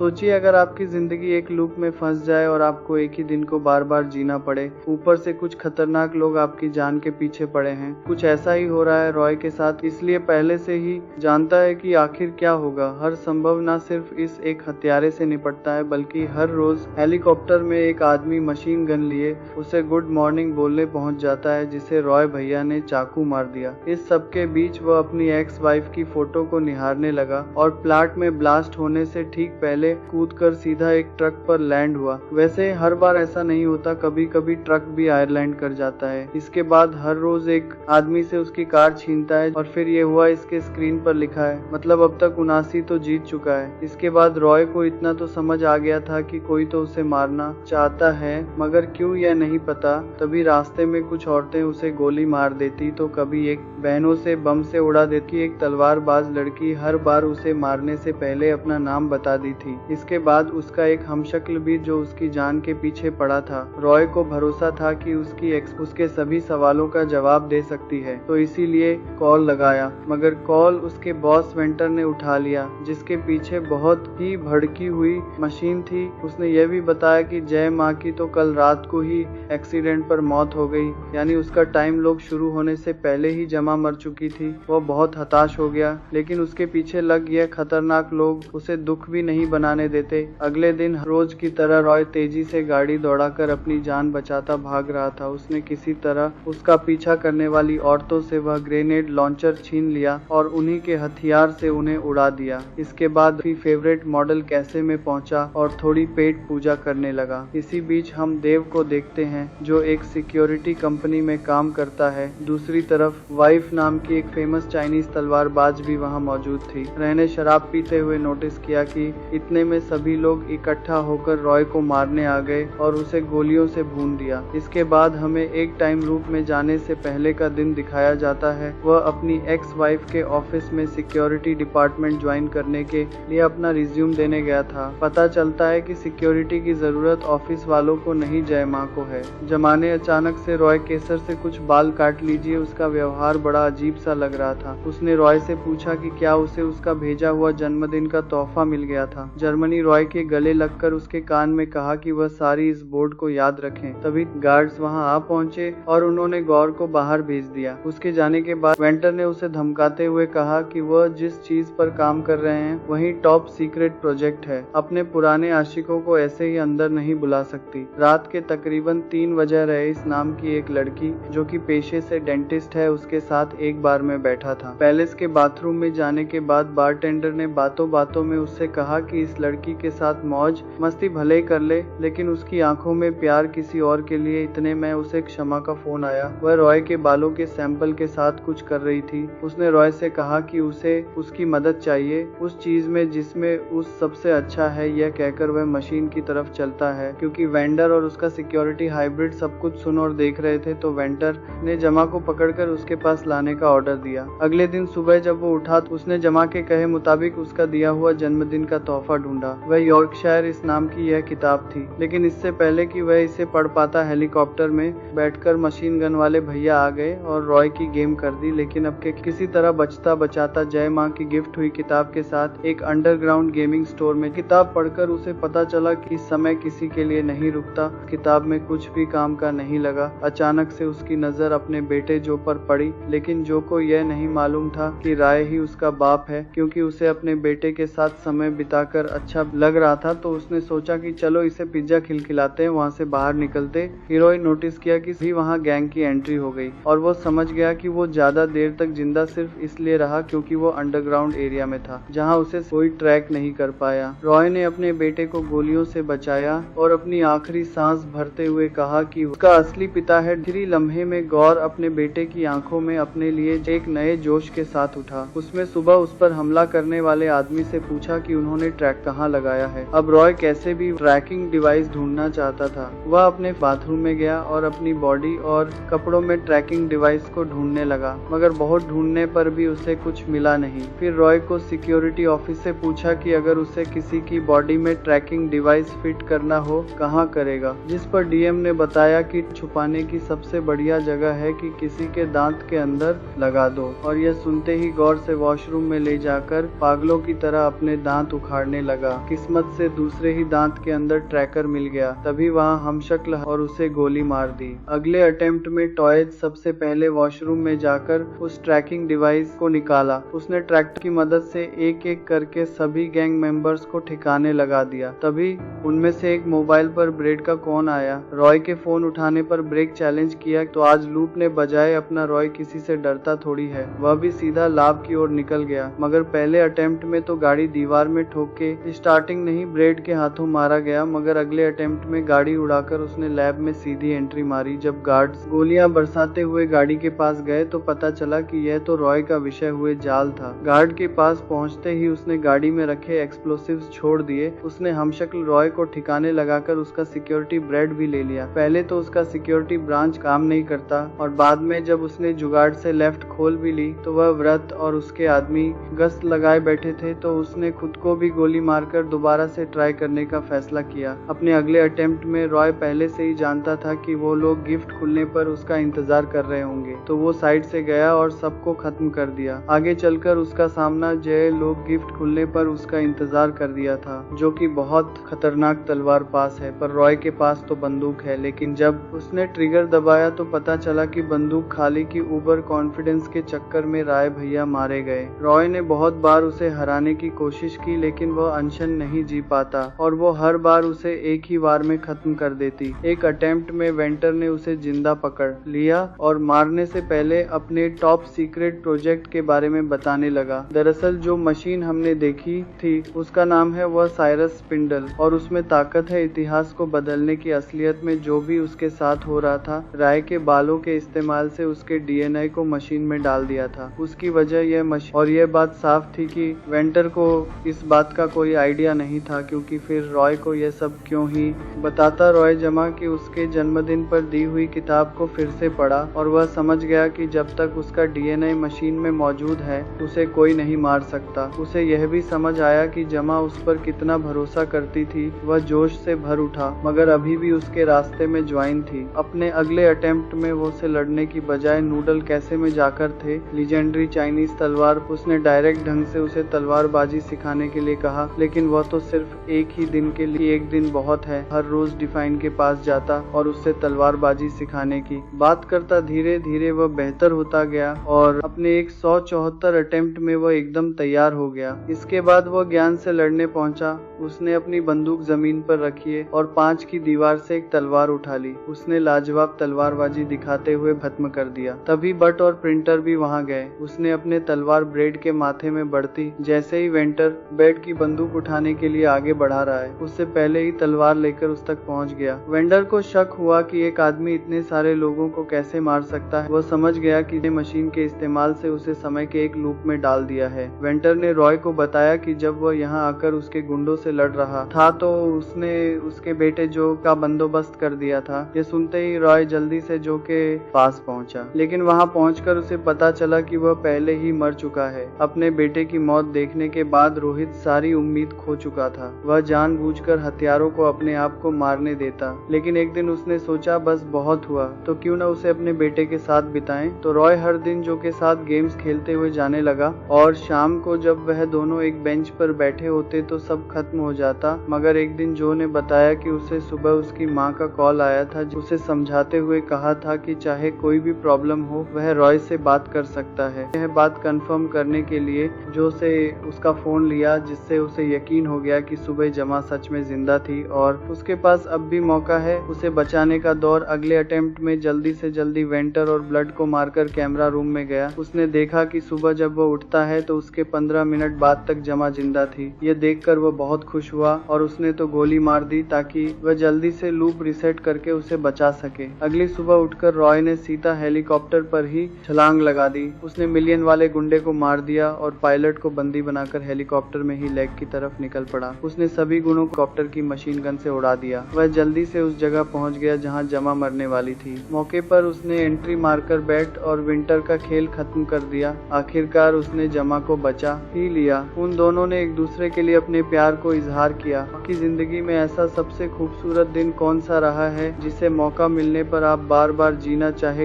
सोचिए अगर आपकी जिंदगी एक लूप में फंस जाए और आपको एक ही दिन को बार बार जीना पड़े, ऊपर से कुछ खतरनाक लोग आपकी जान के पीछे पड़े हैं। कुछ ऐसा ही हो रहा है रॉय के साथ, इसलिए पहले से ही जानता है कि आखिर क्या होगा। हर संभव न सिर्फ इस एक हत्यारे से निपटता है, बल्कि हर रोज हेलीकॉप्टर में एक आदमी मशीन गन लिए उसे गुड मॉर्निंग बोलने पहुंच जाता है, जिसे रॉय भैया ने चाकू मार दिया। इस सब के बीच वह अपनी एक्स वाइफ की फोटो को निहारने लगा और प्लाट में ब्लास्ट होने से ठीक पहले कूदकर सीधा एक ट्रक पर लैंड हुआ। वैसे हर बार ऐसा नहीं होता, कभी कभी ट्रक भी आयरलैंड कर जाता है। इसके बाद हर रोज एक आदमी से उसकी कार छीनता है और फिर ये हुआ इसके स्क्रीन पर लिखा है, मतलब अब तक 79 तो जीत चुका है। इसके बाद रॉय को इतना तो समझ आ गया था कि कोई तो उसे मारना चाहता है, मगर क्यों यह नहीं पता। तभी रास्ते में कुछ औरतें उसे गोली मार देती तो कभी एक बहनों से बम से उड़ा देती। एक तलवारबाज लड़की हर बार उसे मारने से पहले अपना नाम बता दी थी। इसके बाद उसका एक हमशक्ल भी जो उसकी जान के पीछे पड़ा था। रॉय को भरोसा था कि उसकी एक्स उसके सभी सवालों का जवाब दे सकती है, तो इसीलिए कॉल लगाया, मगर कॉल उसके बॉस वेंटर ने उठा लिया, जिसके पीछे बहुत ही भड़की हुई मशीन थी। उसने यह भी बताया कि जय माँ की तो कल रात को ही एक्सीडेंट पर मौत हो गई, यानी उसका टाइम लोग शुरू होने से पहले ही जमा मर चुकी थी। वह बहुत हताश हो गया, लेकिन उसके पीछे लग यह खतरनाक लोग उसे दुख भी नहीं बनाने देते। अगले दिन रोज की तरह रॉय तेजी से गाड़ी दौड़ाकर अपनी जान बचाता भाग रहा था। उसने किसी तरह उसका पीछा करने वाली औरतों से वह ग्रेनेड लॉन्चर छीन लिया और उन्हीं के हथियार से उन्हें उड़ा दिया। इसके बाद भी फेवरेट मॉडल कैफे में पहुंचा और थोड़ी पेट पूजा करने लगा। इसी बीच हम देव को देखते हैं, जो एक सिक्योरिटी कंपनी में काम करता है। दूसरी तरफ वाइफ नाम की एक फेमस चाइनीज तलवारबाज भी वहां मौजूद थी। रहने शराब पीते हुए नोटिस किया कि इतने में सभी लोग इकट्ठा होकर रॉय को मारने आ गए और उसे गोलियों से भून दिया। इसके बाद हमें एक टाइम लूप में जाने से पहले का दिन दिखाया जाता है। वह अपनी एक्स वाइफ के ऑफिस में सिक्योरिटी डिपार्टमेंट ज्वाइन करने के लिए अपना रिज्यूम देने गया था। पता चलता है कि सिक्योरिटी की जरूरत ऑफिस वालों को नहीं, जय माँ को है। जमाने अचानक से रॉय केसर से कुछ बाल काट लीजिए। उसका व्यवहार बड़ा अजीब सा लग रहा था। उसने रॉय से पूछा कि क्या उसे उसका भेजा हुआ जन्मदिन का तोहफा मिल गया था। जर्मनी रॉय के गले लगकर उसके कान में कहा कि वह सारी इस बोर्ड को याद रखें। तभी गार्ड्स वहां आ पहुंचे और उन्होंने गौर को बाहर भेज दिया। उसके जाने के बाद वेंटर ने उसे धमकाते हुए कहा कि वह जिस चीज पर काम कर रहे हैं वही टॉप सीक्रेट प्रोजेक्ट है। अपने पुराने आशिकों को ऐसे ही अंदर नहीं बुला सकती। रात के तकरीबन 3 बजे रईस नाम की एक लड़की, जो कि पेशे से डेंटिस्ट है, उसके साथ एक बार में बैठा था। पैलेस के बाथरूम में जाने के बाद बारटेंडर ने बातों बातों में उससे कहा कि इस लड़की के साथ मौज मस्ती भले ही कर ले, लेकिन उसकी आंखों में प्यार किसी और के लिए। इतने में उसे क्षमा का फोन आया। वह रॉय के बालों के सैंपल के साथ कुछ कर रही थी। उसने रॉय से कहा कि उसे उसकी मदद चाहिए उस चीज में जिसमें उस सबसे अच्छा है। यह कहकर वह मशीन की तरफ चलता है। क्योंकि वेंडर और उसका सिक्योरिटी हाइब्रिड सब कुछ सुन और देख रहे थे, तो वेंटर ने जमा को पकड़कर उसके पास लाने का ऑर्डर दिया। अगले दिन सुबह जब वो उठा तो उसने जमा के कहे मुताबिक उसका दिया हुआ जन्मदिन का तोहफा ढूंढा। वह यॉर्कशायर इस नाम की यह किताब थी, लेकिन इससे पहले कि वह इसे पढ़ पाता हेलीकॉप्टर में बैठकर मशीन गन वाले भैया आ गए और रॉय की गेम कर दी। लेकिन अब के किसी तरह बचता बचाता जय माँ की गिफ्ट हुई किताब के साथ एक अंडरग्राउंड गेमिंग स्टोर में। किताब पढ़कर उसे पता चला कि समय किसी के लिए नहीं रुकता। किताब में कुछ भी काम का नहीं लगा। अचानक से उसकी नजर अपने बेटे जो पर पड़ी, लेकिन जो को यह नहीं मालूम था कि राय ही उसका बाप है। क्योंकि उसे अपने बेटे के साथ समय बिताकर अच्छा लग रहा था, तो उसने सोचा कि चलो इसे पिज्जा खिलाते हैं। वहाँ से बाहर निकलते हीरोइन नोटिस किया कि भी वहाँ गैंग की एंट्री हो गई और वो समझ गया कि वो ज्यादा देर तक जिंदा सिर्फ इसलिए रहा क्योंकि वो अंडरग्राउंड एरिया में था, जहाँ उसे कोई ट्रैक नहीं कर पाया। रॉय ने अपने बेटे को गोलियों से बचाया और अपनी आखिरी सांस भरते हुए कहा कि उसका असली पिता है। आखिरी लम्हे में गौर अपने बेटे की आंखों में अपने लिए एक नए जोश के साथ उठा। उसमें सुबह उस पर हमला करने वाले आदमी से पूछा कि उन्होंने ट्रैक कहाँ लगाया है। अब रॉय कैसे भी ट्रैकिंग डिवाइस ढूंढना चाहता था। वह अपने बाथरूम में गया और अपनी बॉडी और कपड़ों में ट्रैकिंग डिवाइस को ढूंढने लगा, मगर बहुत ढूंढने पर भी उसे कुछ मिला नहीं। फिर रॉय को सिक्योरिटी ऑफिस से पूछा कि अगर उसे किसी की बॉडी में ट्रैकिंग डिवाइस फिट करना हो कहाँ करेगा, जिस पर डीएम ने बताया कि छुपाने की सबसे बढ़िया जगह है कि किसी के दांत के अंदर लगा दो। और यह सुनते ही गौर से वॉशरूम में ले जाकर पागलों की तरह अपने दांत उखाड़ने लगा। किस्मत से दूसरे ही दांत के अंदर ट्रैकर मिल गया। तभी वहाँ हमशक्ल और उसे गोली मार दी। अगले अटेम्प्ट में टॉयज सबसे पहले वॉशरूम में जाकर उस ट्रैकिंग डिवाइस को निकाला। उसने ट्रैक्टर की मदद से एक एक करके सभी गैंग मेंबर्स को ठिकाने लगा दिया। तभी उनमें से एक मोबाइल पर ब्रेड का कॉल आया। रॉय के फोन उठाने पर ब्रेक चैलेंज किया तो आज लूप ने बजाय अपना रॉय किसी से डरता थोड़ी है। वह भी सीधा लाभ की ओर निकल गया। मगर पहले अटेम्प्ट में तो गाड़ी दीवार में ठोक के स्टार्टिंग नहीं ब्रेड के हाथों मारा गया, मगर अगले अटेम्प्ट में गाड़ी उड़ाकर उसने लैब में सीधी एंट्री मारी। जब गार्ड्स गोलियां बरसाते हुए गाड़ी के पास गए तो पता चला कि यह तो रॉय का विषय हुए जाल था। गार्ड के पास पहुंचते ही उसने गाड़ी में रखे एक्सप्लोसिव्स छोड़ दिए। उसने हमशक्ल रॉय को ठिकाने लगाकर उसका सिक्योरिटी ब्रेड भी ले लिया। पहले तो उसका सिक्योरिटी ब्रांच काम नहीं करता और बाद में जब उसने जुगाड़ से लेफ्ट खोल भी ली तो वह व्रत और उसके आदमी गश्त लगाए बैठे थे, तो उसने खुद को भी गोली मारकर दोबारा से ट्राई करने का फैसला किया। अपने अगले अटेम्प्ट में रॉय पहले से ही जानता था कि वो लोग गिफ्ट खुलने पर उसका इंतजार कर रहे होंगे, तो वो साइड से गया और सबको खत्म कर दिया। आगे चलकर उसका सामना जय लोग गिफ्ट खुलने पर उसका इंतजार कर दिया था, जो कि बहुत खतरनाक तलवार पास है, पर रॉय के पास तो बंदूक है। लेकिन जब उसने ट्रिगर दबाया तो पता चला कि बंदूक खाली की ओवर कॉन्फिडेंस के चक्कर में राय भैया मारे गए। रॉय ने बहुत बार उसे हराने की कोशिश की, लेकिन वह अनशन नहीं जी पाता और वो हर बार उसे एक ही बार में खत्म कर देती। एक अटेम्प्ट में वेंटर ने उसे जिंदा पकड़ लिया और मारने से पहले अपने टॉप सीक्रेट प्रोजेक्ट के बारे में बताने लगा। दरअसल जो मशीन हमने देखी थी उसका नाम है वह साइरस स्पिंडल और उसमें ताकत है इतिहास को बदलने की। असलियत में जो भी उसके साथ हो रहा था, राय के बालों के इस्तेमाल से उसके डीएनए को मशीन में डाल दिया था। उसकी वजह यह मशीन, और यह बात साफ थी कि वेंटर को इस बात का कोई आइडिया नहीं था, क्योंकि फिर रॉय को यह सब क्यों ही बताता। रॉय जमा कि उसके जन्मदिन पर दी हुई किताब को फिर से पढ़ा और वह समझ गया कि जब तक उसका डीएनए मशीन में मौजूद है उसे कोई नहीं मार सकता। उसे यह भी समझ आया कि जमा उस पर कितना भरोसा करती थी। वह जोश से भर उठा, मगर अभी भी उसके रास्ते में ज्वाइन थी। अपने अगले अटेम्प्ट में वो से लड़ने की बजाय नूडल कैसे में जाकर थे लीजेंडरी चाइनीज तलवार। उसने डायरेक्ट ढंग से उसे तलवारबाजी सिखाने के लिए कहा, लेकिन वह तो सिर्फ एक ही दिन के लिए, एक दिन बहुत है। हर रोज डिफाइन के पास जाता और उससे तलवारबाजी सिखाने की बात करता। धीरे धीरे वह बेहतर होता गया और अपने 174 अटेम्प्ट में वह एकदम तैयार हो गया। इसके बाद वह ज्ञान से लड़ने पहुंचा। उसने अपनी बंदूक जमीन पर रखी और 5 की दीवार से एक तलवार उठा ली। उसने लाजवाब तलवारबाजी दिखाते हुए खत्म कर दिया। तभी बट और प्रिंटर भी वहां गए। उसने अपने तलवार ब्रेड के माथे में बढ़ती जैसे ही वेंटर बेड की बंदूक उठाने के लिए आगे बढ़ा रहा है, उससे पहले ही तलवार लेकर उस तक पहुंच गया। वेंडर को शक हुआ कि एक आदमी इतने सारे लोगों को कैसे मार सकता है। वह समझ गया कि मशीन के इस्तेमाल से उसे समय के एक लूप में डाल दिया है। वेंटर ने रॉय को बताया कि जब वह यहाँ आकर उसके गुंडों से लड़ रहा था तो उसने उसके बेटे जो का बंदोबस्त कर दिया था। ये सुनते ही रॉय जल्दी से जो के पास पहुंचा, लेकिन वहां पहुंचकर उसे पता चला कि वह पहले ही मर चुका है। अपने बेटे की मौत देखने के बाद रोहित सारी उम्मीद खो चुका था। वह जानबूझकर हथियारों को अपने आप को मारने देता, लेकिन एक दिन उसने सोचा बस बहुत हुआ, तो क्यों न उसे अपने बेटे के साथ बिताएं। तो रॉय हर दिन जो के साथ गेम्स खेलते हुए जाने लगा और शाम को जब वह दोनों एक बेंच पर बैठे होते तो सब खत्म हो जाता। मगर एक दिन जो ने बताया कि उसे सुबह उसकी माँ का कॉल आया था, उसे समझाते हुए कहा था कि चाहे कोई भी प्रॉब्लम हो वह रॉय से बात कर सकता है। यह बात कंफर्म करने के लिए जो से उसका फोन लिया, जिससे उसे यकीन हो गया कि सुबह जमा सच में जिंदा थी और उसके पास अब भी मौका है उसे बचाने का। दौर अगले अटेम्प्ट में जल्दी से जल्दी वेंटर और ब्लड को मारकर कैमरा रूम में गया। उसने देखा कि सुबह जब वो उठता है तो उसके 15 मिनट बाद तक जमा जिंदा थी। ये देखकर वह बहुत खुश हुआ और उसने तो गोली मार दी ताकि वह जल्दी से लूप रिसेट करके उसे बचा सके। अगली सुबह उठकर रॉय ने सीधा हेलीकॉप्टर पर ही छलांग लगा दी। उसने मिलियन वाले गुंडे को मार दिया और पायलट को बंदी बनाकर हेलीकॉप्टर में ही लेक की तरफ निकल पड़ा। उसने सभी गुंडों को कॉप्टर की मशीन गन से उड़ा दिया। वह जल्दी से उस जगह पहुंच गया जहां जमा मरने वाली थी। मौके पर उसने एंट्री मारकर बैट और विंटर का खेल खत्म कर दिया। आखिरकार उसने जमा को बचा ही लिया। उन दोनों ने एक दूसरे के लिए अपने प्यार को इजहार किया। आपकी जिंदगी में ऐसा सबसे खूबसूरत दिन कौन सा रहा है जिसे मौका मिलने पर आप बार बार जीना चाहे?